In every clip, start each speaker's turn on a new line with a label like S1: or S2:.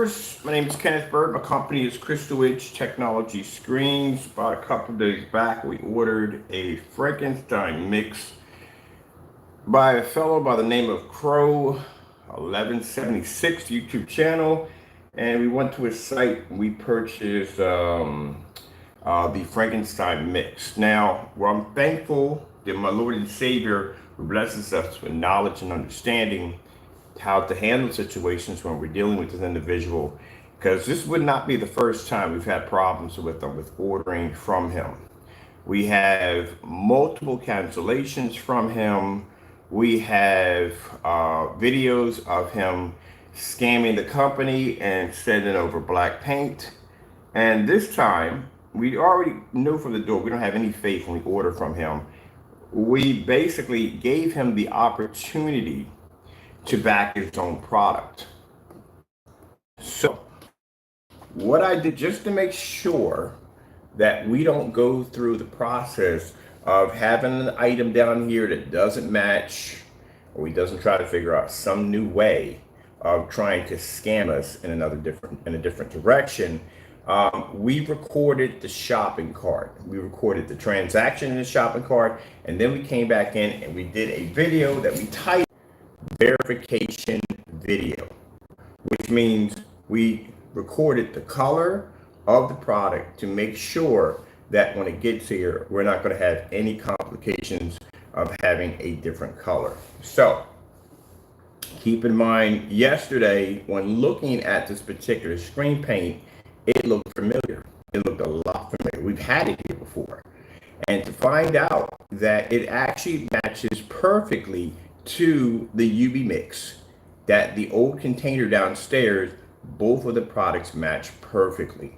S1: viewers, my name is Kenneth Bird. My company is Crystal Edge Technology Screens. About a couple of days back, we ordered a Frankenstein mix by a fellow by the name of crow1176 YouTube channel, and we went to his site and we purchased the Frankenstein mix. Now, well, I'm thankful that my Lord and Savior who blesses us with knowledge and understanding how to handle situations when we're dealing with an individual, because this would not be the first time we've had problems with them with ordering from him. We have multiple cancellations from him. We have videos of him scamming the company and sending over black paint. And this time, we already knew from the door we don't have any faith when we order from him. We basically gave him the opportunity to back his own product. So what I did, just to make sure that we don't go through the process of having an item down here that doesn't match, or he doesn't try to figure out some new way of trying to scam us in a different direction, we recorded the shopping cart. We recorded the transaction in the shopping cart, and then we came back in and we did a video that we titled verification video, which means we recorded the color of the product to make sure that when it gets here, we're not going to have any complications of having a different color. So keep in mind, yesterday when looking at this particular screen paint, it looked familiar. It looked a lot familiar. We've had it here before. And to find out that it actually matches perfectly to the UV mix, that the old container downstairs, both of the products match perfectly,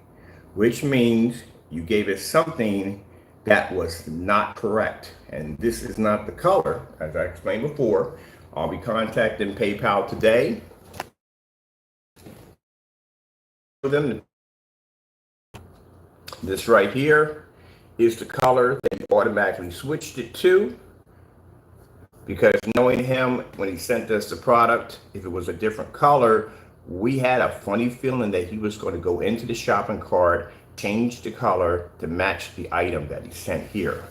S1: which means you gave us something that was not correct. And this is not the color, as I explained before. I'll be contacting PayPal today. This right here is the color that he automatically switched it to, because knowing him, when he sent us the product, if it was a different color, we had a funny feeling that he was going to go into the shopping cart, change the color to match the item that he sent here.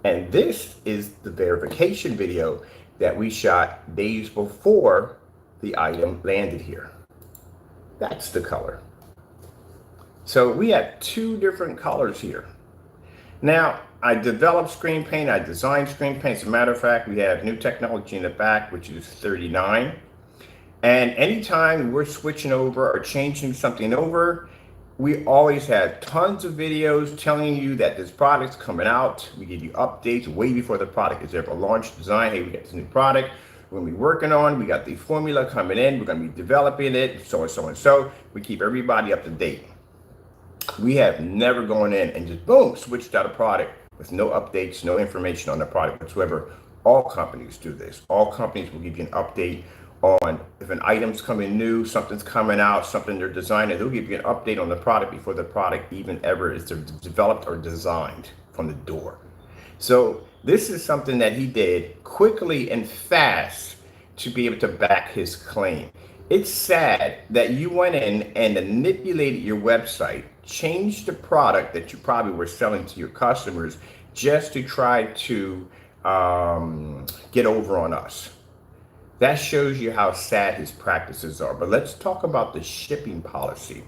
S1: And this is the verification video that we shot days before the item landed here. That's the color. So we have two different colors here. Now, I developed screen paint, I designed screen paint. As a matter of fact, we have new technology in the back, which is 39. And anytime we're switching over or changing something over, we always have tons of videos telling you that this product's coming out. We give you updates way before the product is ever launched, designed. Hey, we got this new product we're gonna be working on. We got the formula coming in. We're gonna be developing it, so and so and so. We keep everybody up to date. We have never gone in and just boom, switched out a product with no updates, no information on the product whatsoever. All companies do this. All companies will give you an update on if an item's coming new, something's coming out, something they're designing. They'll give you an update on the product before the product even ever is developed or designed from the door. So this is something that he did quickly and fast to be able to back his claim. It's sad that you went in and manipulated your website, changed the product that you probably were selling to your customers just to try to get over on us. That shows you how sad his practices are. But let's talk about the shipping policy.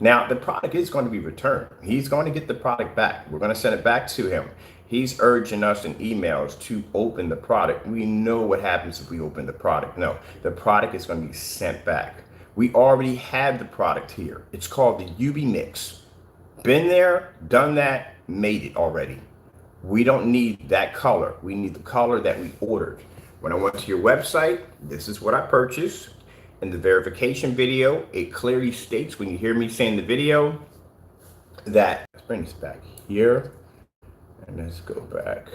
S1: Now, the product is going to be returned. He's going to get the product back. We're going to send it back to him. He's urging us in emails to open the product. We know what happens if we open the product. No, the product is going to be sent back. We already have the product here. It's called the UV mix. Been there, done that, made it already. We don't need that color. We need the color that we ordered. When I went to your website, this is what I purchased. In the verification video, it clearly states, when you hear me say in the video, that, let's bring this back here, and let's go back.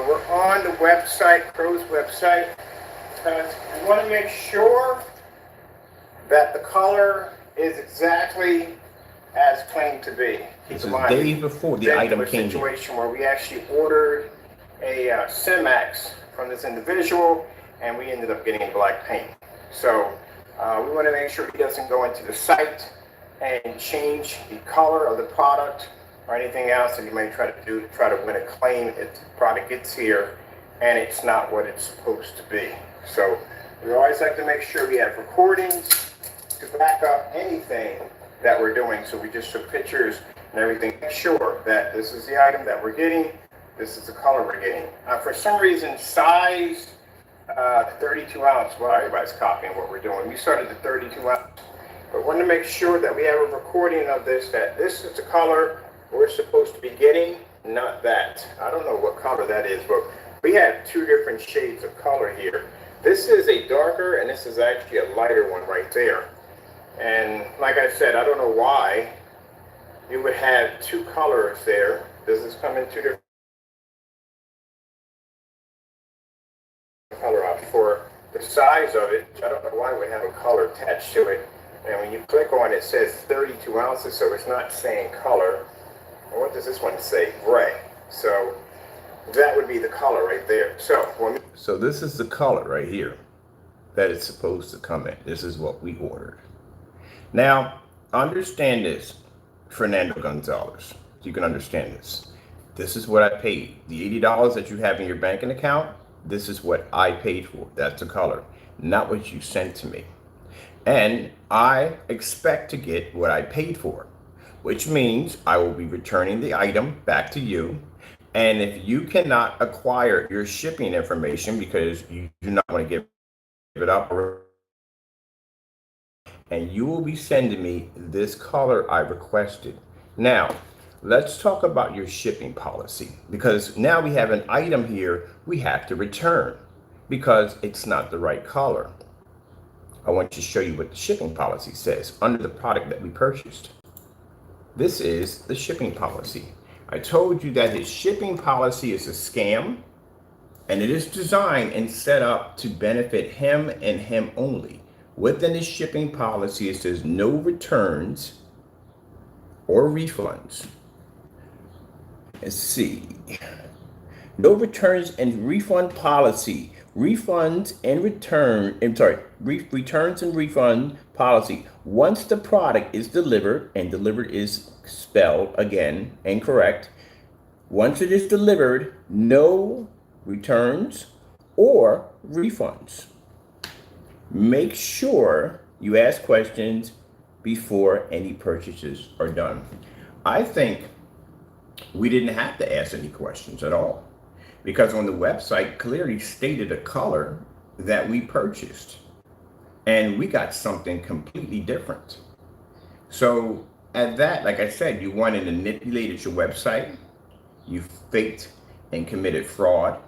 S1: We're on the website, Crow's website, because we want to make sure that the color is exactly as claimed to be. This is days before the item came in. Situation where we actually ordered a Simax from this individual, and we ended up getting black paint. So we want to make sure he doesn't go into the site and change the color of the product or anything else that you may try to do to try to win a claim if the product gets here and it's not what it's supposed to be. So we always like to make sure we have recordings to back up anything that we're doing. So we just took pictures and everything, make sure that this is the item that we're getting, this is the color we're getting. For some reason, size 32 ounce, well, everybody's copying what we're doing. We started at 32 ounce, but want to make sure that we have a recording of this, that this is the color we're supposed to be getting, not that. I don't know what color that is, but we have two different shades of color here. This is a darker, and this is actually a lighter one right there. And like I said, I don't know why you would have two colors there. Does this come in two different color options? For the size of it, I don't know why we have a color attached to it. And when you click on it, it says 32 ounces, so it's not saying color. And what does this one say? Gray. So that would be the color right there. So this is the color right here that it's supposed to come in. This is what we ordered. Now, understand this, Fernando Gonzalez. You can understand this. This is what I paid. The $80 that you have in your banking account, this is what I paid for. That's the color, not what you sent to me. And I expect to get what I paid for, which means I will be returning the item back to you. And if you cannot acquire your shipping information because you do not want to give it up, and you will be sending me this color I requested. Now, let's talk about your shipping policy, because now we have an item here we have to return because it's not the right color. I want to show you what the shipping policy says under the product that we purchased. This is the shipping policy. I told you that his shipping policy is a scam, and it is designed and set up to benefit him and him only. Within his shipping policy, it says no returns or refunds. Let's see. No returns and refund policy. Returns and refund policy. Once the product is delivered, and delivered is spelled again incorrect. Once it is delivered, no returns or refunds. Make sure you ask questions before any purchases are done. I think we didn't have to ask any questions at all, because on the website clearly stated a color that we purchased, and we got something completely different. So at that, like I said, you went and manipulated your website, you faked and committed fraud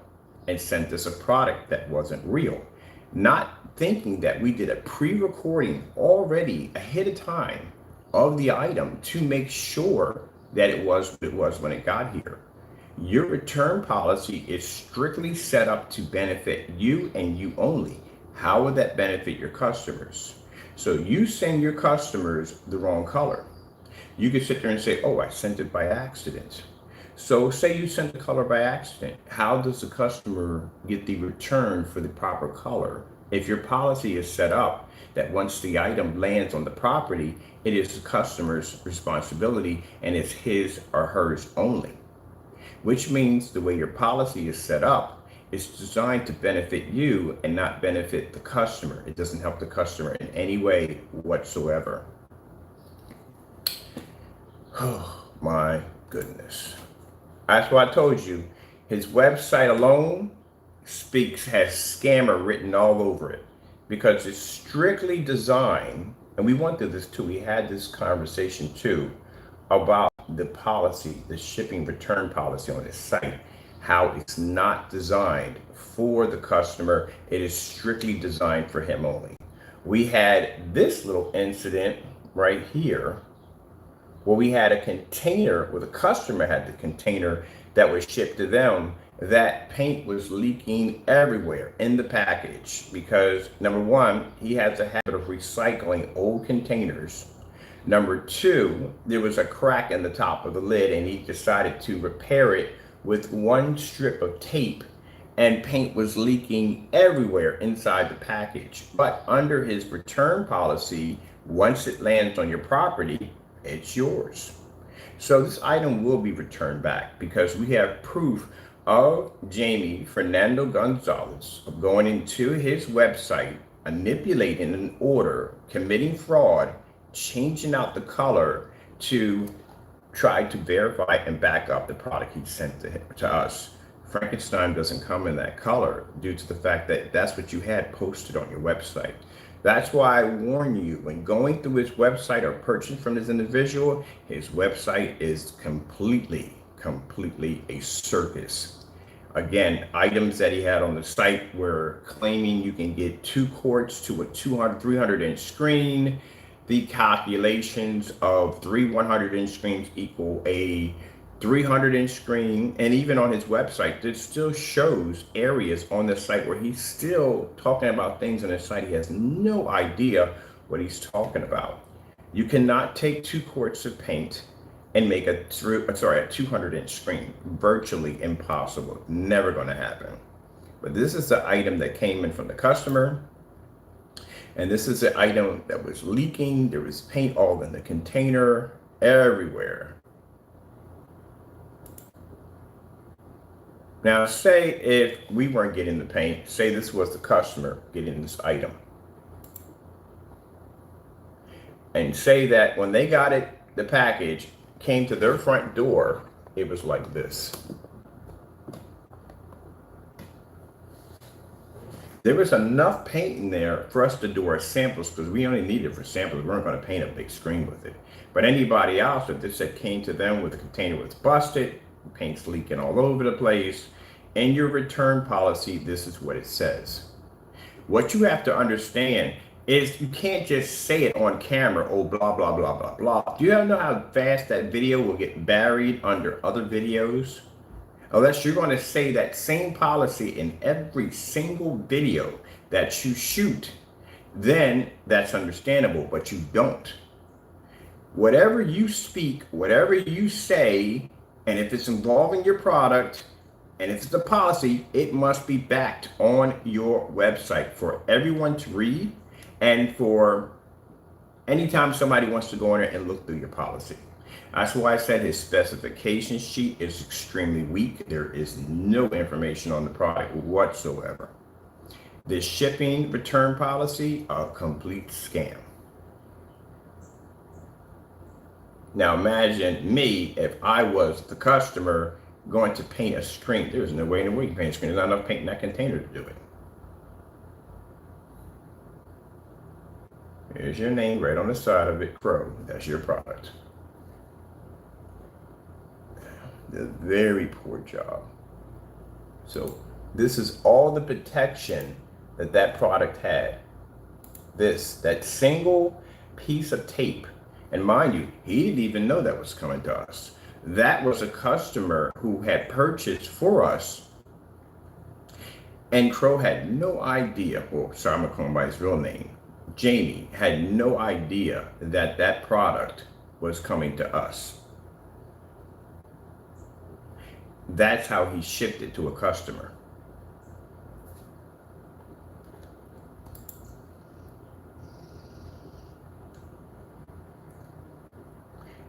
S1: and sent us a product that wasn't real, not thinking that we did a pre-recording already ahead of time of the item to make sure that it was what it was when it got here. Your return policy is strictly set up to benefit you and you only. How would that benefit your customers? So you send your customers the wrong color. You could sit there and say, oh, I sent it by accident. So say you sent the color by accident. How does the customer get the return for the proper color if your policy is set up that once the item lands on the property, it is the customer's responsibility and it's his or hers only? Which means the way your policy is set up is designed to benefit you and not benefit the customer. It doesn't help the customer in any way whatsoever. Oh my goodness. That's why I told you his website alone has scammer written all over it, because it's strictly designed, and we went through this too. We had this conversation too about the policy, the shipping return policy on his site, how it's not designed for the customer. It is strictly designed for him only. We had this little incident right here where we had a container, where the customer had the container that was shipped to them, that paint was leaking everywhere in the package because, number one, he has a habit of recycling old containers. Number two, there was a crack in the top of the lid and he decided to repair it with one strip of tape and paint was leaking everywhere inside the package. But under his return policy, once it lands on your property, it's yours. So this item will be returned back because we have proof of Jamie Fernando Gonzalez of going into his website, manipulating an order, committing fraud, changing out the color to try to verify and back up the product he sent to us. Frankenstein doesn't come in that color due to the fact that that's what you had posted on your website. That's why I warn you, when going through his website or purchasing from this individual, his website is completely a circus. Again, items that he had on the site were claiming you can get 2 quarts to a 300-inch screen. The calculations of 3 100-inch screens equal a 300-inch screen, and even on his website, it still shows areas on the site where he's still talking about things on his site. He has no idea what he's talking about. You cannot take 2 quarts of paint and make a 200-inch screen. Virtually impossible. Never going to happen. But this is the item that came in from the customer. And this is the item that was leaking. There was paint all in the container, everywhere. Now, say if we weren't getting the paint, say this was the customer getting this item. And say that when they got it, the package came to their front door, it was like this. There was enough paint in there for us to do our samples because we only needed it for samples. We weren't going to paint a big screen with it. But anybody else, if this had came to them with the container was busted, paint's leaking all over the place, in your return policy, this is what it says. What you have to understand is you can't just say it on camera, oh, blah, blah, blah, blah, blah. Do you know how fast that video will get buried under other videos? Unless you're going to say that same policy in every single video that you shoot, then that's understandable, but you don't. Whatever you speak, whatever you say, and if it's involving your product, and if it's a policy, it must be backed on your website for everyone to read and for anytime somebody wants to go in there and look through your policy. That's why I said his specification sheet is extremely weak. There is no information on the product whatsoever. The shipping return policy, a complete scam. Now imagine me if I was the customer going to paint a screen. There's no way in the world you can paint a screen. There's not enough paint in that container to do it. Here's your name right on the side of it, Crow. That's your product. A very poor job. So this is all the protection that that product had. That single piece of tape. And mind you, he didn't even know that was coming to us. That was a customer who had purchased for us. And Crow had no idea, well, sorry, I'm going to call him by his real name. Jamie had no idea that that product was coming to us. That's how he shipped it to a customer.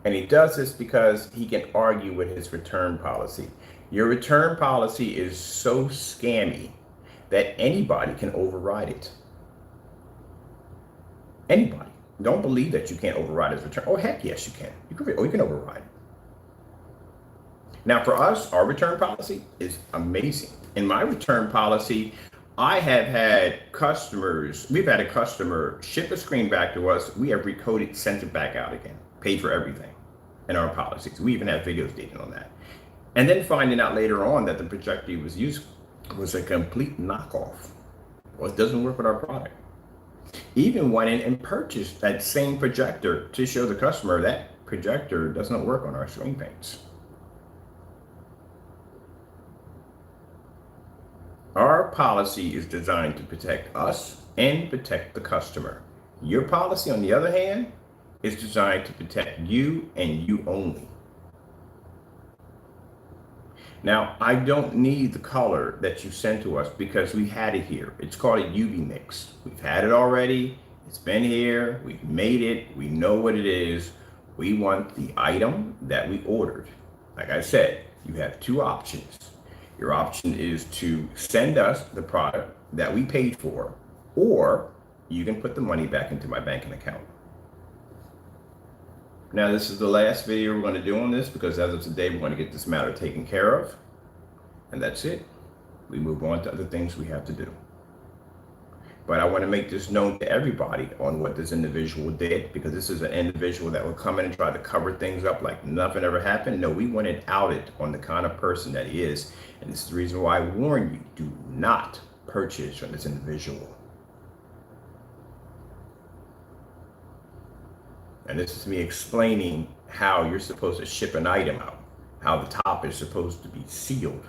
S1: And he does this because he can argue with his return policy. Your return policy is so scammy that anybody can override it. Anybody. Don't believe that you can't override his return. Oh, heck yes, you can. You can override it. Now, for us, our return policy is amazing. In my return policy, I have had customers, we've had a customer ship a screen back to us. We have recoded, sent it back out again, paid for everything in our policies. We even have videos dated on that. And then finding out later on that the projector he was using was a complete knockoff. Well, it doesn't work with our product. Even went in and purchased that same projector to show the customer that projector does not work on our screen paints. Our policy is designed to protect us and protect the customer. Your policy, on the other hand, is designed to protect you and you only. Now, I don't need the color that you sent to us because we had it here. It's called a UV mix. We've had it already. It's been here. We've made it. We know what it is. We want the item that we ordered. Like I said, you have two options. Your option is to send us the product that we paid for, or you can put the money back into my banking account. Now, this is the last video we're going to do on this because as of today, we're going to get this matter taken care of. And that's it. We move on to other things we have to do. But I want to make this known to everybody on what this individual did, because this is an individual that will come in and try to cover things up like nothing ever happened. No, we want it outed on the kind of person that he is. And this is the reason why I warn you, do not purchase from this individual. And this is me explaining how you're supposed to ship an item out, how the top is supposed to be sealed,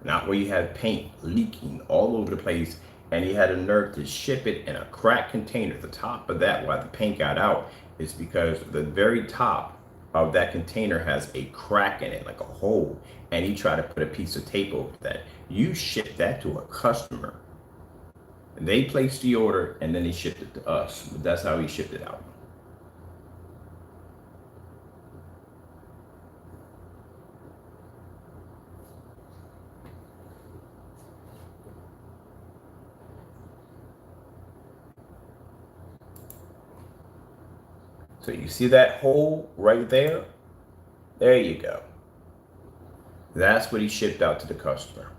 S1: not where you have paint leaking all over the place and he had a nerve to ship it in a cracked container. The top of that, why the paint got out, is because the very top of that container has a crack in it, like a hole, and he tried to put a piece of tape over that. You ship that to a customer. They placed the order and then they shipped it to us. But that's how he shipped it out. So you see that hole right there? There you go. That's what he shipped out to the customer.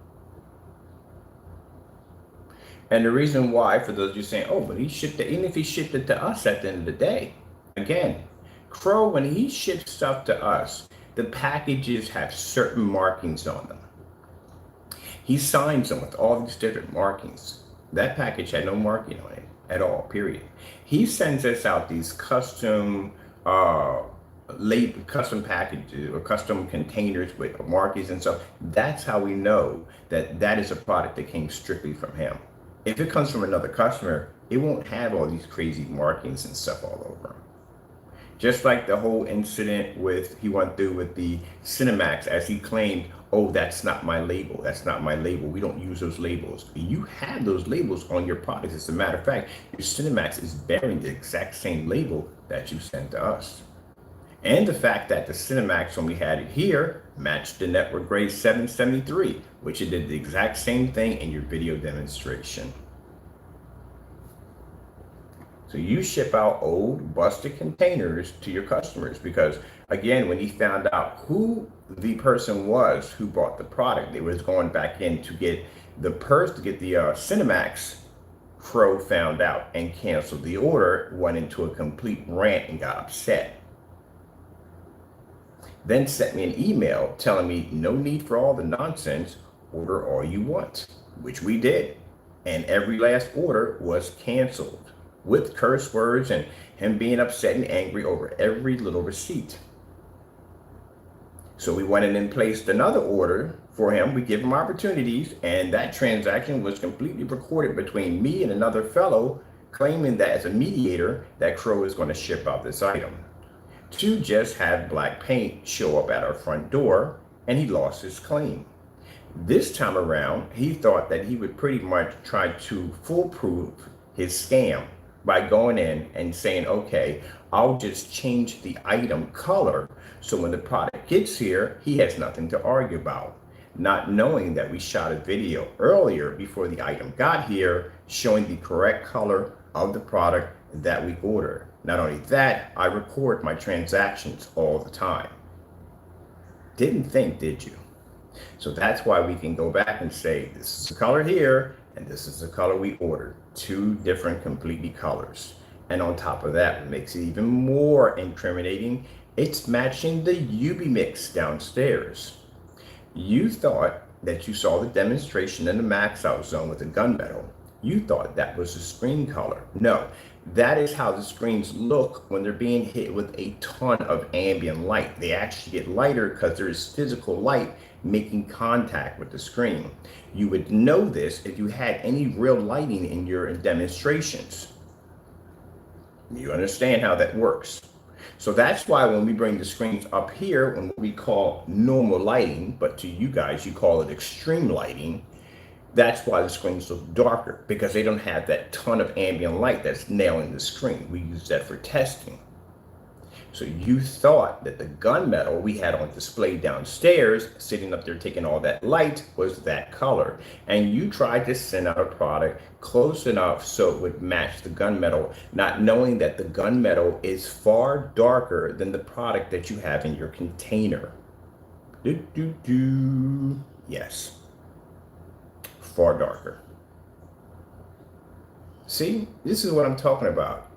S1: And the reason why, for those of you saying, oh, but he shipped it, even if he shipped it to us at the end of the day, again, Crow, when he ships stuff to us, the packages have certain markings on them. He signs them with all these different markings. That package had no marking on it at all, period. He sends us out these custom custom packages or custom containers with markings and stuff. That's how we know that that is a product that came strictly from him. If it comes from another customer, it won't have all these crazy markings and stuff all over them. Just like the whole incident he went through with the Cinemax, as he claimed, oh, that's not my label. That's not my label. We don't use those labels. You have those labels on your products. As a matter of fact, your Cinemax is bearing the exact same label that you sent to us. And the fact that the Cinemax, when we had it here, matched the network grade 773, which it did the exact same thing in your video demonstration. So you ship out old busted containers to your customers because, again, when he found out who the person was who bought the product, it was going back in to get the Cinemax. Crow found out and canceled the order, went into a complete rant and got upset. Then sent me an email telling me no need for all the nonsense, order all you want, which we did. And every last order was canceled, with curse words and him being upset and angry over every little receipt. So we went in and placed another order for him. We give him opportunities, and that transaction was completely recorded between me and another fellow, claiming that as a mediator, that Crow is going to ship out this item, to just have black paint show up at our front door, and he lost his claim. This time around, he thought that he would pretty much try to foolproof his scam by going in and saying, okay, I'll just change the item color so when the product gets here, he has nothing to argue about. Not knowing that we shot a video earlier before the item got here showing the correct color of the product that we ordered. Not only that, I record my transactions all the time. Didn't think, did you? So that's why we can go back and say, this is the color here, and this is the color we ordered. Two different completely colors. And on top of that, what makes it even more incriminating, it's matching the UV mix downstairs. You thought that you saw the demonstration in the max out zone with the gunmetal. You thought that was the screen color. No, that is how the screens look when they're being hit with a ton of ambient light. They actually get lighter because there is physical light making contact with the screen. You would know this if you had any real lighting in your demonstrations. You understand how that works. So that's why when we bring the screens up here, and what we call normal lighting, but to you guys, you call it extreme lighting, that's why the screens look darker, because they don't have that ton of ambient light that's nailing the screen. We use that for testing. So you thought that the gunmetal we had on display downstairs, sitting up there taking all that light, was that color. And you tried to send out a product close enough so it would match the gunmetal, not knowing that the gunmetal is far darker than the product that you have in your container. Yes, far darker. See, this is what I'm talking about.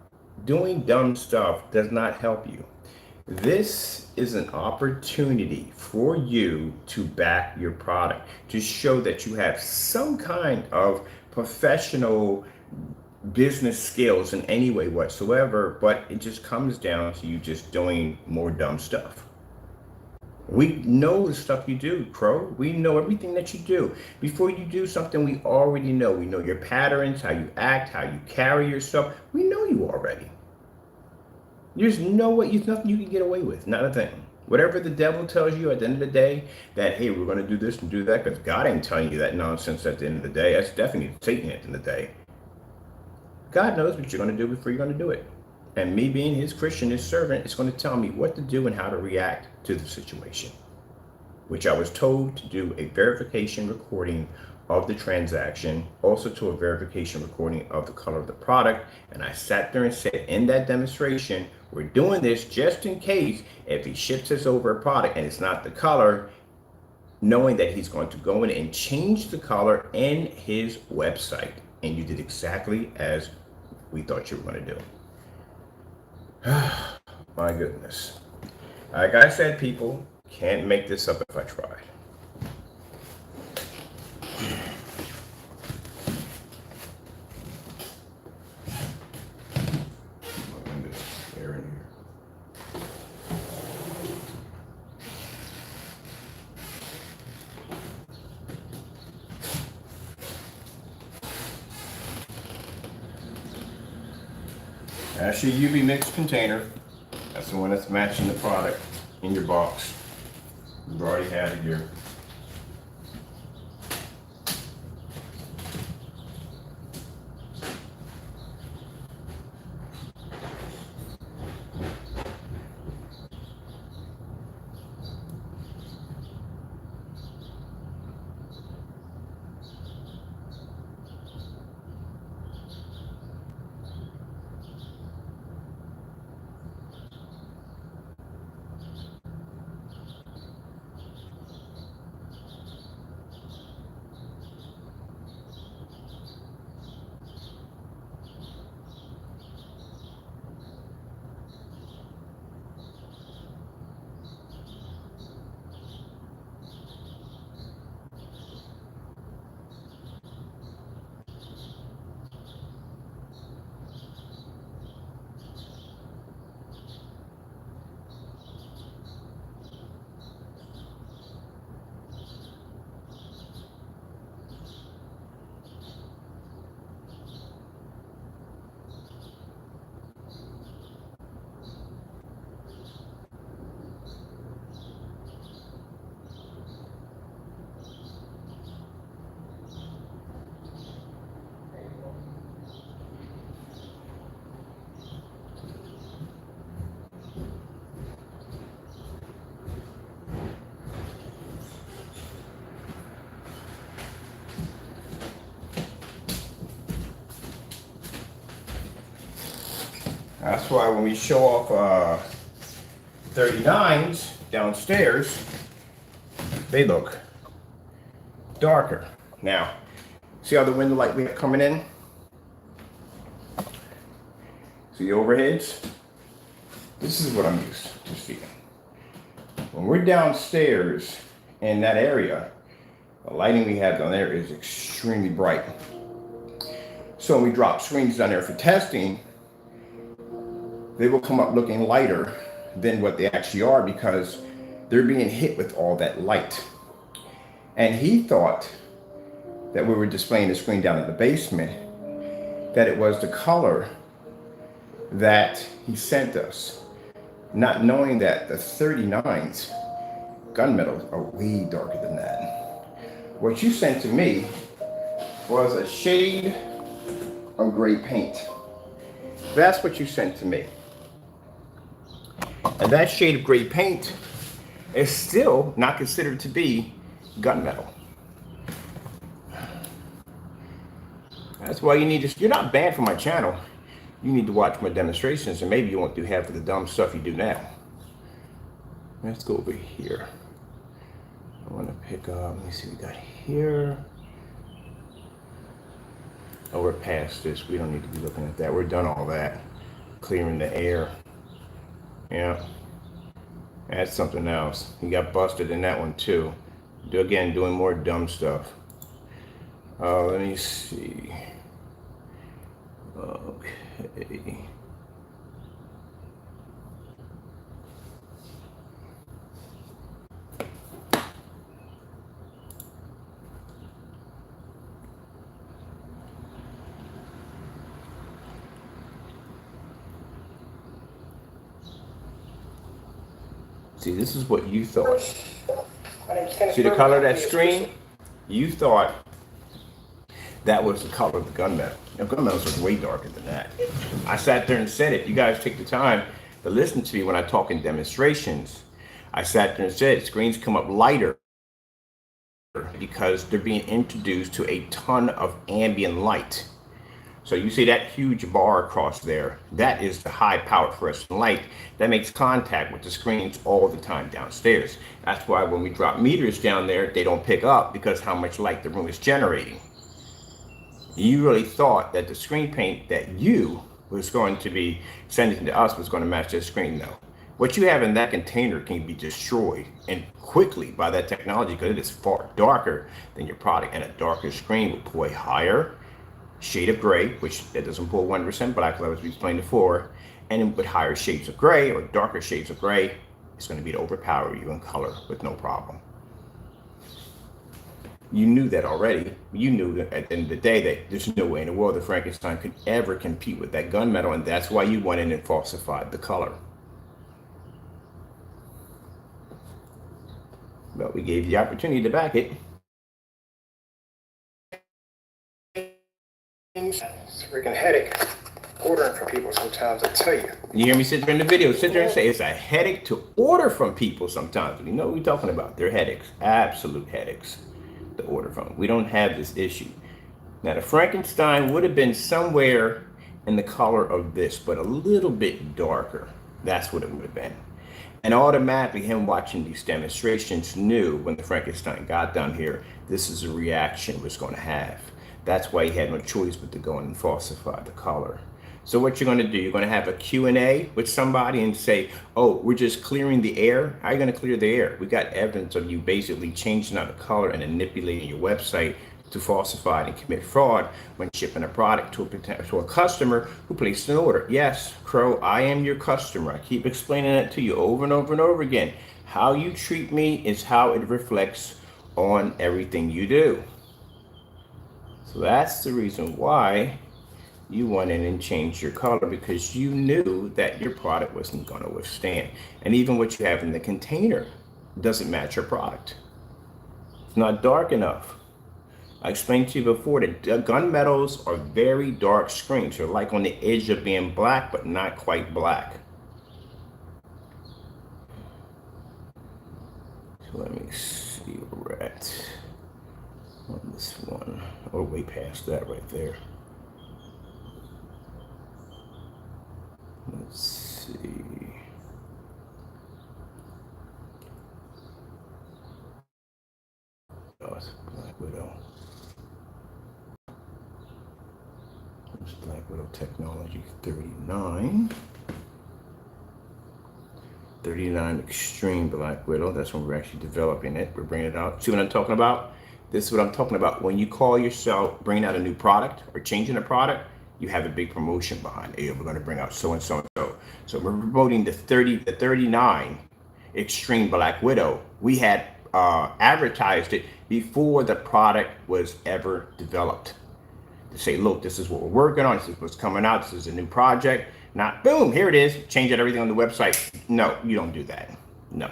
S1: Doing dumb stuff does not help you. This is an opportunity for you to back your product, to show that you have some kind of professional business skills in any way whatsoever, but it just comes down to you just doing more dumb stuff. We know the stuff you do, Crow. We know everything that you do. Before you do something, we already know. We know your patterns, how you act, how you carry yourself. We know you already. There's nothing you can get away with, not a thing. Whatever the devil tells you at the end of the day, that, hey, we're going to do this and do that, because God ain't telling you that nonsense at the end of the day. That's definitely Satan at the end of the day. God knows what you're going to do before you're going to do it. And me being his Christian, his servant, is going to tell me what to do and how to react to the situation, which I was told to do a verification recording of the transaction, also to a verification recording of the color of the product. And I sat there and said, in that demonstration, we're doing this just in case if he ships us over a product and it's not the color, knowing that he's going to go in and change the color in his website. And you did exactly as we thought you were going to do. My goodness. Like I said, people, can't make this up if I tried. That's your UV mix container. That's the one that's matching the product in your box. You've already had it here. That's why when we show off 39s downstairs, they look darker. Now, see how the window light we have coming in? See the overheads? This is what I'm used to seeing. When we're downstairs in that area, the lighting we have down there is extremely bright. So when we drop screens down there for testing, they will come up looking lighter than what they actually are because they're being hit with all that light. And he thought that we were displaying the screen down in the basement, that it was the color that he sent us. not knowing that the 39s gunmetals are way darker than that. What you sent to me was a shade of gray paint. That's what you sent to me. And that shade of gray paint is still not considered to be gunmetal. That's why you need to, you're not banned from my channel. You need to watch my demonstrations and maybe you won't do half of the dumb stuff you do now. Let's go over here. I want to pick up, let me see what we got here. Oh, we're past this. We don't need to be looking at that. We're done all that. Clearing the air. Yeah. That's something else. You got busted in that one too. Again, doing more dumb stuff. Let me see. Okay. See, this is what you thought. See the color of that screen? You thought that was the color of the gunmetal. Now, gunmetals are way darker than that. I sat there and said it. You guys take the time to listen to me when I talk in demonstrations. I sat there and said screens come up lighter because they're being introduced to a ton of ambient light. So you see that huge bar across there, that is the high power fluorescent light that makes contact with the screens all the time downstairs. That's why when we drop meters down there, they don't pick up because how much light the room is generating. You really thought that the screen paint that you was going to be sending to us was going to match that screen. No. What you have in that container can be destroyed and quickly by that technology because it is far darker than your product, and a darker screen will pull a higher shade of gray, which that doesn't pull 100% black, as we explained before, and with higher shades of gray or darker shades of gray, it's going to be to overpower you in color with no problem. You knew that already. You knew that at the end of the day that there's no way in the world that Frankenstein could ever compete with that gunmetal, and that's why you went in and falsified the color. But we gave you the opportunity to back it. It's a freaking headache ordering from people sometimes, I tell you. You hear me sit there in the video, sit there and say it's a headache to order from people sometimes. You know what we're talking about. They're headaches, absolute headaches to order from. We don't have this issue. Now the Frankenstein would have been somewhere in the color of this, but a little bit darker. That's what it would have been. And automatically him watching these demonstrations knew when the Frankenstein got down here, this is a reaction was going to have. That's why he had no choice but to go in and falsify the color. So what you're going to do, you're going to have a Q&A with somebody and say, oh, we're just clearing the air. How are you going to clear the air? We got evidence of you basically changing out the color and manipulating your website to falsify and commit fraud when shipping a product to a customer who placed an order. Yes, Crow, I am your customer. I keep explaining that to you over and over and over again. How you treat me is how it reflects on everything you do. So that's the reason why you went in and changed your color, because you knew that your product wasn't going to withstand. And even what you have in the container doesn't match your product. It's not dark enough. I explained to you before that gunmetals are very dark screens. They're like on the edge of being black, but not quite black. So let me see where we're at on this one. Oh, way past that right there. Let's see. Oh, it's Black Widow. It's Black Widow Technology 39. 39 Extreme Black Widow. That's when we're actually developing it. We're bringing it out. See what I'm talking about? This is what I'm talking about. When you call yourself bringing out a new product or changing a product, you have a big promotion behind it. Hey, we're going to bring out so and so and so. So we're promoting the 39 Extreme Black Widow. We had advertised it before the product was ever developed. To say, look, this is what we're working on. This is what's coming out. This is a new project. Not boom, here it is, change out everything on the website. No, you don't do that. No.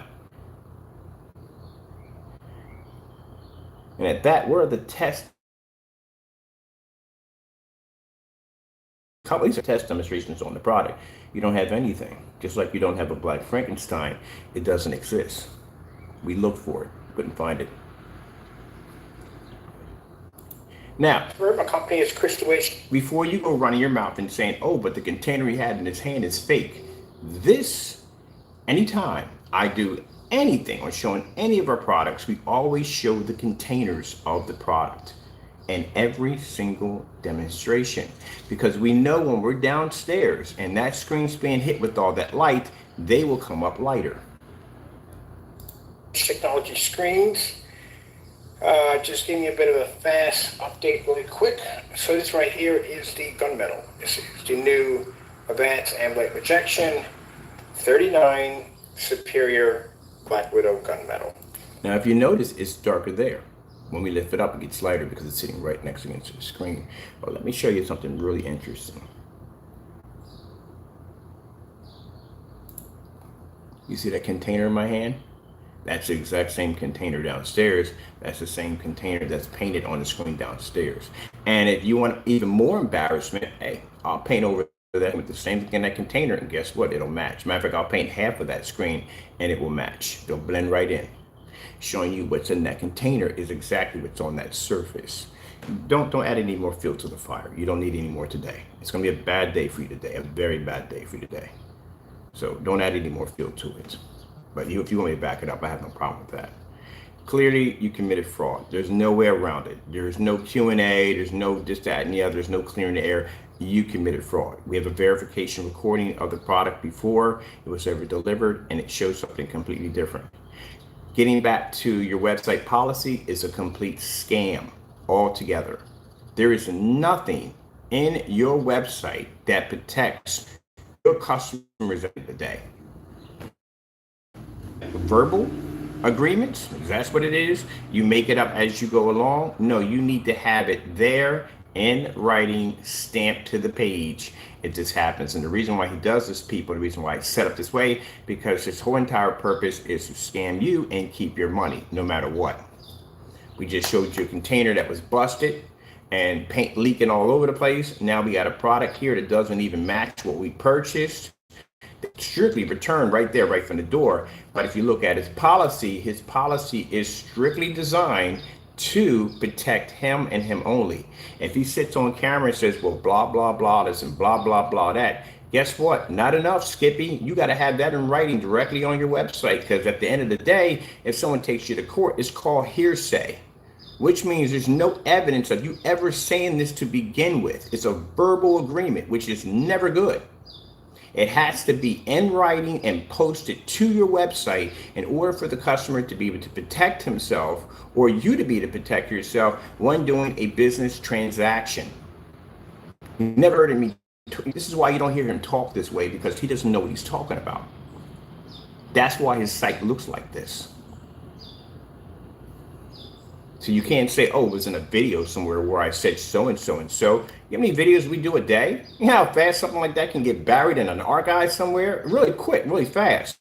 S1: And at that, where are the test companies are test demonstrations on the product? You don't have anything. Just like you don't have a black Frankenstein, it doesn't exist. We looked for it, couldn't find it. Now, my company is Crystal Waste. Before you go running your mouth and saying, oh, but the container he had in his hand is fake. Anytime I do anything or showing any of our products, we always show the containers of the product in every single demonstration, because we know when we're downstairs and that screen's being hit with all that light, they will come up lighter. Technology screens. Just giving you a bit of a fast update really quick. So this right here is the Gunmetal. This is the new Advanced Ambient Rejection 39 Superior Black Widow Gunmetal. Now if you notice, it's darker there. When we lift it up, it gets lighter because it's sitting right next against the screen. But let me show you something really interesting. You see that container in my hand? That's the exact same container downstairs. That's the same container that's painted on the screen downstairs. And if you want even more embarrassment, hey, I'll paint over that with the same thing in that container, and guess what? It'll match. Matter of fact, I'll paint half of that screen and it will match. They'll blend right in. Showing you what's in that container is exactly what's on that surface. Don't add any more fuel to the fire. You don't need any more today. It's gonna be a bad day for you today, a very bad day for you today. So don't add any more fuel to it. But if you want me to back it up, I have no problem with that. Clearly, you committed fraud. There's no way around it. There's no Q&A. There's no this, that, and the other. There's no clearing the air. You committed fraud. We have a verification recording of the product before it was ever delivered, and it shows something completely different. Getting back to your website policy is a complete scam altogether. There is nothing in your website that protects your customers at the end of the day. Verbal agreements, that's what it is. You make it up as you go along. No, you need to have it there in writing, stamped to the page if this happens. And the reason why he does this, people, the reason why it's set up this way, because his whole entire purpose is to scam you and keep your money no matter what. We just showed you a container that was busted and paint leaking all over the place. Now we got a product here that doesn't even match what we purchased. Strictly returned right there, right from the door. But if you look at his policy is strictly designed to protect him and him only. If he sits on camera and says, well, blah, blah, blah, this and blah, blah, blah, that, guess what? Not enough, Skippy. You got to have that in writing directly on your website, because at the end of the day, if someone takes you to court, it's called hearsay, which means there's no evidence of you ever saying this to begin with. It's a verbal agreement, which is never good. It has to be in writing and posted to your website in order for the customer to be able to protect himself, or you to be able to protect yourself when doing a business transaction. You never heard of me. This is why you don't hear him talk this way, because he doesn't know what he's talking about. That's why his site looks like this. So you can't say, oh, it was in a video somewhere where I said so and so and so. You know how many videos we do a day? You know how fast something like that can get buried in an archive somewhere? Really quick, really fast.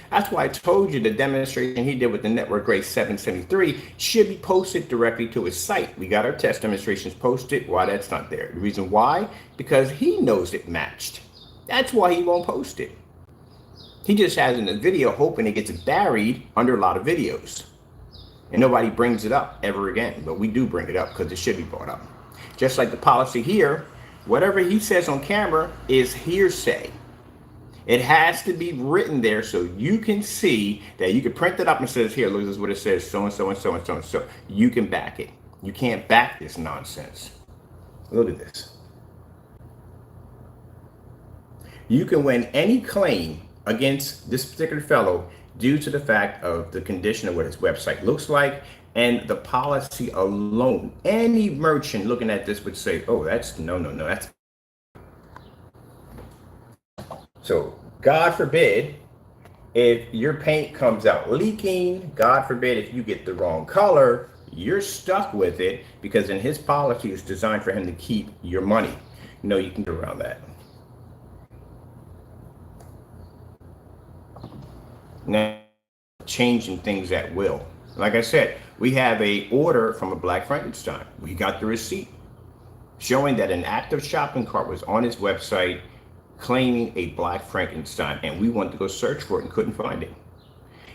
S1: That's why I told you the demonstration he did with the network crows1176 should be posted directly to his site. We got our test demonstrations posted. Why that's not there? The reason why? Because he knows it matched. That's why he won't post it. He just has in the video hoping it gets buried under a lot of videos. And nobody brings it up ever again, but we do bring it up because it should be brought up. Just like the policy here, whatever he says on camera is hearsay. It has to be written there so you can see that. You can print it up and says, here, look, this is what it says, so and so and so and so and so. You can back it. You can't back this nonsense. Look at this. You can win any claim against this particular fellow due to the fact of the condition of what his website looks like and the policy alone. Any merchant looking at this would say, oh, that's no, that's. So God forbid if your paint comes out leaking, God forbid if you get the wrong color, you're stuck with it, because in his policy it's designed for him to keep your money. You know, you can get around that. Now, changing things at will. Like I said, we have a order from a Black Frankenstein. We got the receipt showing that an active shopping cart was on his website claiming a Black Frankenstein, and we wanted to go search for it and couldn't find it.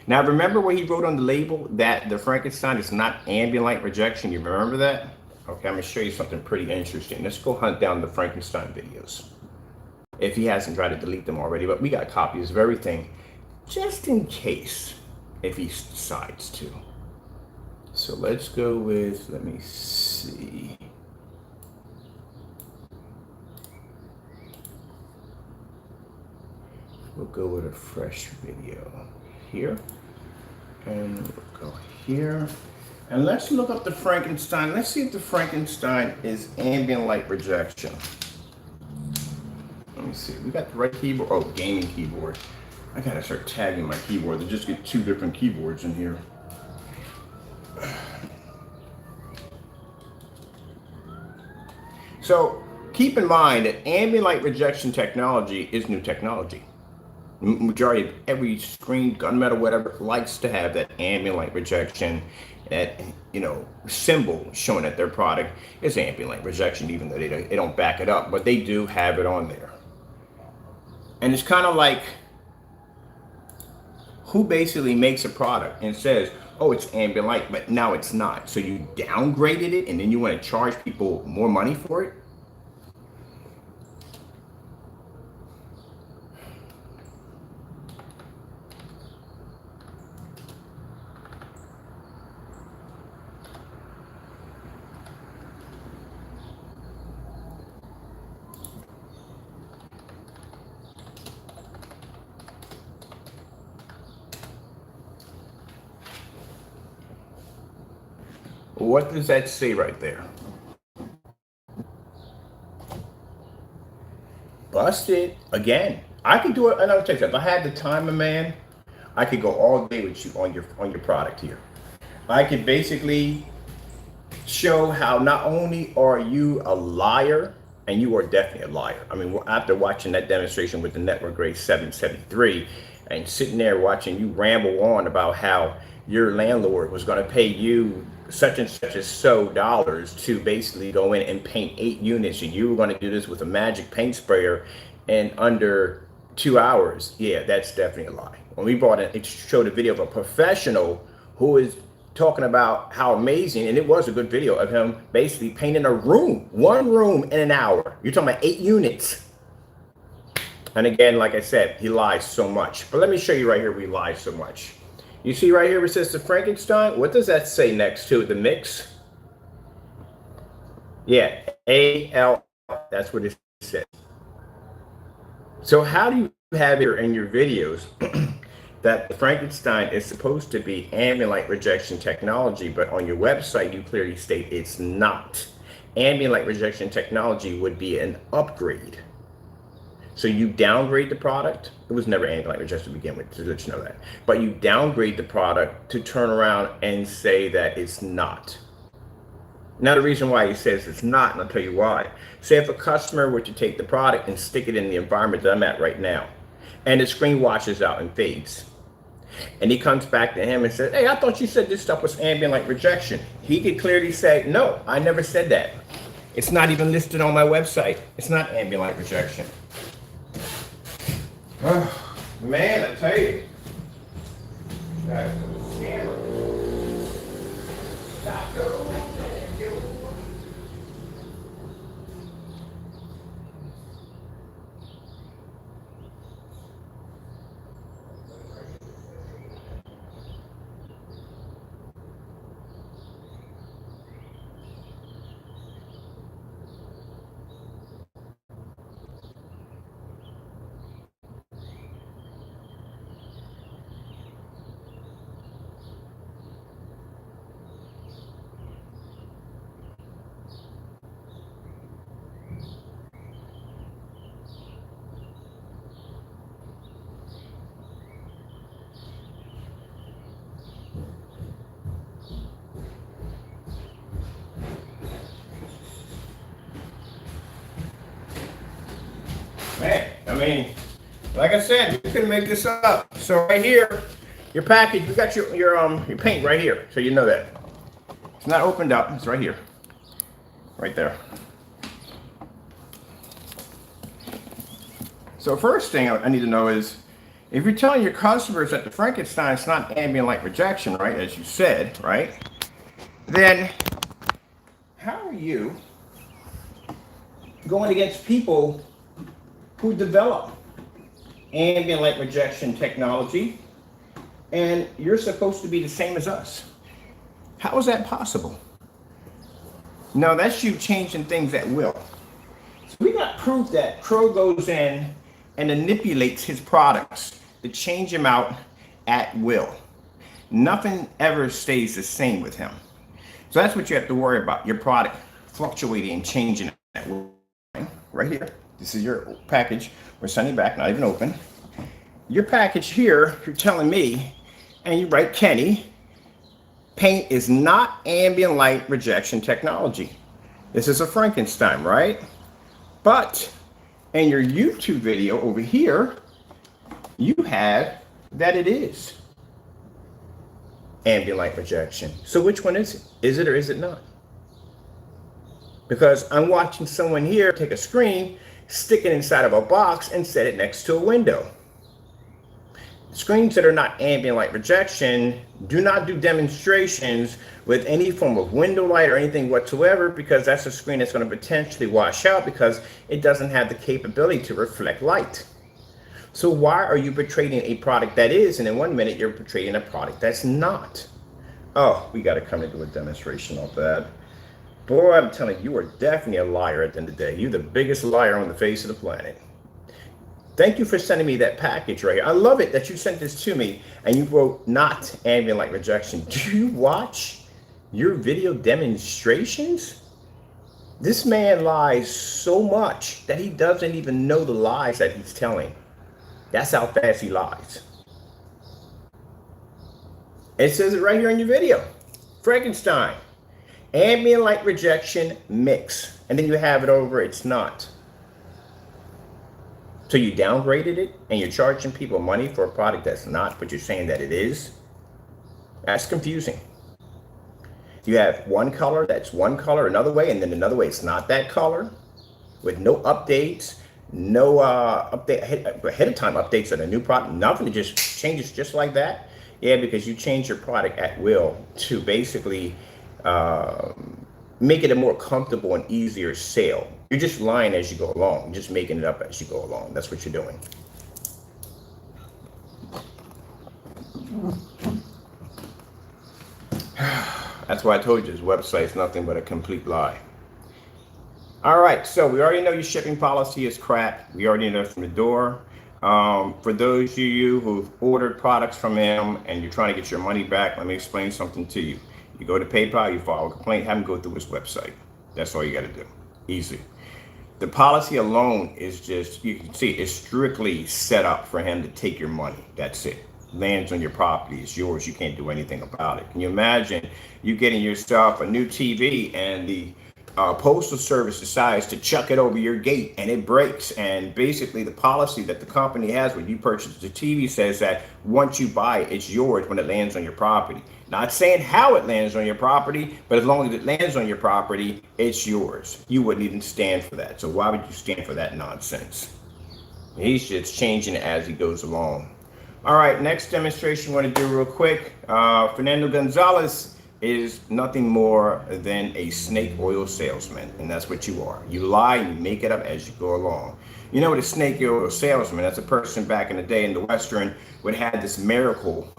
S1: Now, remember what he wrote on the label that the Frankenstein is not ambient light rejection? You remember that? Okay, I'm gonna show you something pretty interesting. Let's go hunt down the Frankenstein videos. If he hasn't tried to delete them already, but we got copies of everything just in case if he decides to. So let's go with, let me see. We'll go with a fresh video here. And we'll go here. And let's look up the Frankenstein. Let's see if the Frankenstein is ambient light rejection. Let me see. We got the right keyboard. Oh, gaming keyboard. I gotta start tagging my keyboard. They just get two different keyboards in here. So keep in mind that ambient light rejection technology is new technology. Majority of every screen, gunmetal, whatever, likes to have that ambient light rejection, that symbol showing that their product is ambient light rejection, even though they don't back it up, but they do have it on there. And it's kind of like, who basically makes a product and says, oh, it's ambient light, but now it's not. So you downgraded it and then you want to charge people more money for it? What does that say right there? Busted again. I could do it. Another take that. If I had the time, man, I could go all day with you on your product here. I could basically show how not only are you a liar, and you are definitely a liar. I mean, after watching that demonstration with the network grade 773 and sitting there watching you ramble on about how your landlord was going to pay you such and such as so dollars to basically go in and paint 8 units, and you were going to do this with a magic paint sprayer in under 2 hours. Yeah, that's definitely a lie. When we brought it showed a video of a professional who is talking about how amazing, and it was a good video of him basically painting a room, one room in an hour. You're talking about 8 units. And again, like I said, he lies so much. But let me show you right here where he lies so much. You see right here where it says the Frankenstein? What does that say next to it? The mix? Yeah, AL. That's what it says. So how do you have it in your videos that the Frankenstein is supposed to be ambient light rejection technology, but on your website you clearly state it's not? Ambient light rejection technology would be an upgrade. So you downgrade the product. It was never ambient light rejection to begin with, to let you know that. But you downgrade the product to turn around and say that it's not. Now the reason why he says it's not, and I'll tell you why. Say if a customer were to take the product and stick it in the environment that I'm at right now, and the screen washes out and fades, and he comes back to him and says, hey, I thought you said this stuff was ambient light rejection. He could clearly say, no, I never said that. It's not even listed on my website. It's not ambient light rejection. Oh, man, I tell you. That's a scammer. Stop going. Man, I mean, like I said, you couldn't make this up. So right here, Your package, we got your paint right here, so you know that. It's not opened up, it's right here. Right there. So first thing I need to know is, if you're telling your customers that the Frankenstein is not ambient light rejection, right, as you said, right, then how are you going against people who develop ambient light rejection technology, and you're supposed to be the same as us? How is that possible? No, that's you changing things at will. So we got proof that Crow goes in and manipulates his products to change them out at will. Nothing ever stays the same with him. So that's what you have to worry about, your product fluctuating and changing at will. Right here, this is your package. We're sending back, not even open. Your package here, you're telling me, and you write Kenny, paint is not ambient light rejection technology. This is a Frankenstein, right? But in your YouTube video over here, you have that it is ambient light rejection. So which one is it? Is it or is it not? Because I'm watching someone here take a screen, stick it inside of a box, and set it next to a window. Screens that are not ambient light rejection do not do demonstrations with any form of window light or anything whatsoever, because that's a screen that's going to potentially wash out because it doesn't have the capability to reflect light. So why are you portraying a product that is, and in 1 minute you're portraying a product that's not? Oh, we got to come into a demonstration of that. Boy, I'm telling you, you are definitely a liar at the end of the day. You're the biggest liar on the face of the planet. Thank you for sending me that package right here. I love it that you sent this to me and you wrote not ambient light rejection. Do you watch your video demonstrations? This man lies so much that he doesn't even know the lies that he's telling. That's how fast he lies. It says it right here in your video. Frankenstein, ambient light rejection mix. And then you have it over, it's not. So you downgraded it and you're charging people money for a product that's not, but you're saying that it is? That's confusing. You have one color that's one color another way, and then another way it's not that color, with no updates, no update ahead of time updates on a new product, nothing. It just changes just like that. Yeah, because you change your product at will to basically make it a more comfortable and easier sale. You're just lying as you go along. You're just making it up as you go along. That's what you're doing. That's why I told you this website is nothing but a complete lie. All right, so we already know your shipping policy is crap. We already know from the door. For those of you who've ordered products from him and you're trying to get your money back, let me explain something to you. You go to PayPal, you file a complaint, have him go through his website. That's all you got to do. Easy. The policy alone is just, you can see, it's strictly set up for him to take your money. That's it. Lands on your property. It's yours. You can't do anything about it. Can you imagine you getting yourself a new TV and the postal service decides to chuck it over your gate and it breaks, and basically the policy that the company has when you purchase the TV says that once you buy it, it's yours when it lands on your property. Not saying how it lands on your property, but as long as it lands on your property, it's yours. You wouldn't even stand for that. So why would you stand for that nonsense? He's just changing it as he goes along. All right, next demonstration we're going to do real quick. Fernando Gonzalez is nothing more than a snake oil salesman, and that's what you are. You lie and you make it up as you go along. You know what a snake oil salesman, that's a person back in the day in the Western would have this miracle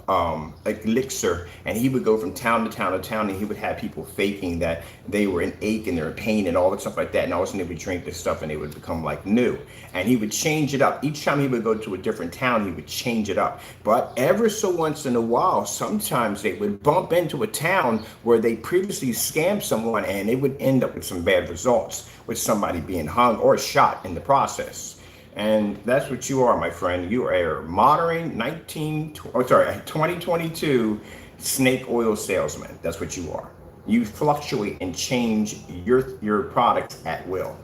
S1: elixir, and he would go from town to town to town, and he would have people faking that they were in ache and they were in pain and all that stuff like that, and all of a sudden they would drink this stuff and they would become like new. And he would change it up. Each time he would go to a different town, he would change it up. But ever so once in a while, sometimes they would bump into a town where they previously scammed someone, and they would end up with some bad results, with somebody being hung or shot in the process. And that's what you are, my friend. You are a modern 2022 snake oil salesman. That's what you are. You fluctuate and change your products at will.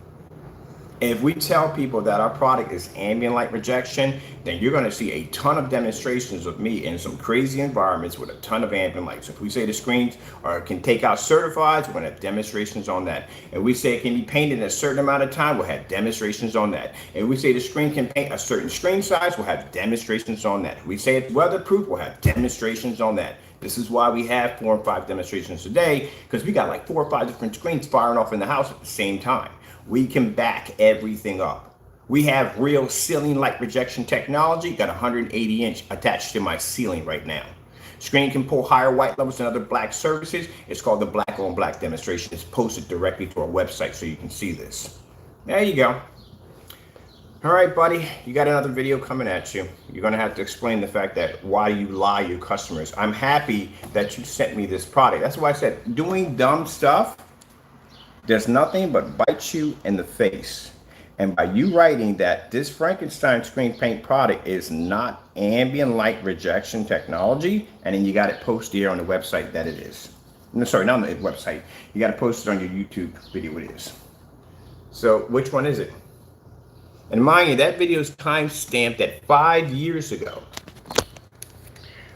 S1: If we tell people that our product is ambient light rejection, then you're going to see a ton of demonstrations of me in some crazy environments with a ton of ambient light. So if we say the screens can take out certifieds, we're going to have demonstrations on that. If we say it can be painted in a certain amount of time, we'll have demonstrations on that. If we say the screen can paint a certain screen size, we'll have demonstrations on that. If we say it's weatherproof, we'll have demonstrations on that. This is why we have 4 or 5 demonstrations a day, because we got like 4 or 5 different screens firing off in the house at the same time. We can back everything up. We have real ceiling light rejection technology. Got 180 inch attached to my ceiling right now. Screen can pull higher white levels than other black surfaces. It's called the black on black demonstration. It's posted directly to our website so you can see this. There you go. All right, buddy, you got another video coming at you. You're gonna have to explain the fact that why you lie to your customers. I'm happy that you sent me this product. That's why I said doing dumb stuff does nothing but bite you in the face. And by you writing that this Frankenstein screen paint product is not ambient light rejection technology, and then you got it posted here on the website that it is. No, sorry, not on the website. You got to post it on your YouTube video it is. So which one is it? And mind you, that video is time stamped at 5 years ago.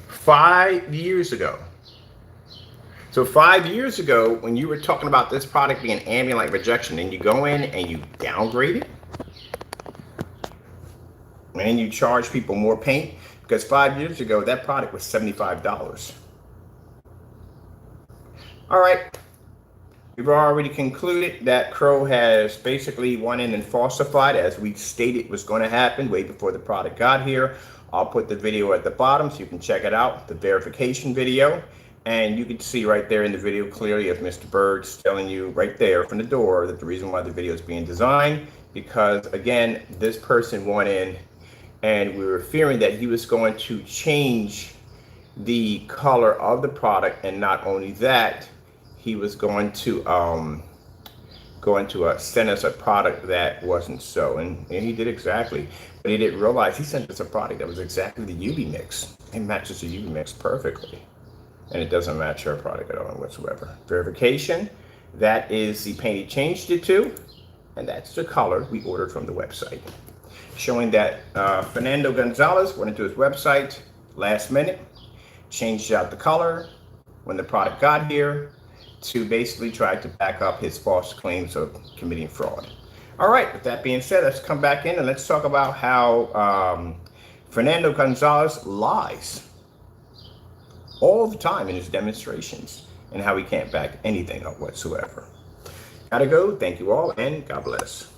S1: 5 years ago. So 5 years ago, when you were talking about this product being ambient light rejection, and you go in and you downgrade it, and you charge people more paint, because 5 years ago, that product was $75. All right, we've already concluded that Crow has basically went in and falsified, as we stated was going to happen way before the product got here. I'll put the video at the bottom so you can check it out, the verification video. And you can see right there in the video clearly of Mr. Bird's telling you right there from the door that the reason why the video is being designed, because again, this person went in and we were fearing that he was going to change the color of the product, and not only that, he was going to send us a product that wasn't so, and he did exactly. But he didn't realize he sent us a product that was exactly the UV mix. It matches the UV mix perfectly. And it doesn't match our product at all whatsoever. Verification, that is the paint he changed it to, and that's the color we ordered from the website. Showing that Fernando Gonzalez went into his website last minute, changed out the color when the product got here to basically try to back up his false claims of committing fraud. All right, with that being said, let's come back in and let's talk about how Fernando Gonzalez lies all the time in his demonstrations, and how he can't back anything up whatsoever. Gotta go. Thank you all, and God bless.